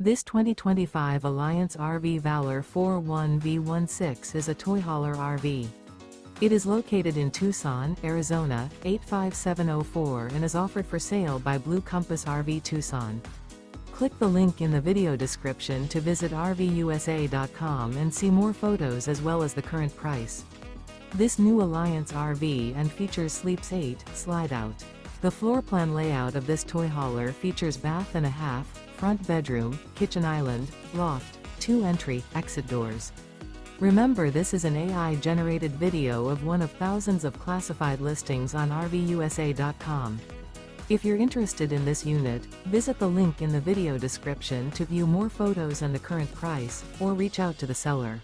This 2025 Alliance RV Valor 41V16 is a toy hauler RV. It is located in Tucson, Arizona, 85704 and is offered for sale by Blue Compass RV Tucson. Click the link in the video description to visit RVUSA.com and see more photos as well as the current price. This new Alliance RV and features Sleeps 8, Slideout. The floor plan layout of this toy hauler features bath and a half, front bedroom, kitchen island, loft, 2 entry, exit doors. Remember, this is an AI-generated video of one of thousands of classified listings on RVUSA.com. If you're interested in this unit, visit the link in the video description to view more photos and the current price, or reach out to the seller.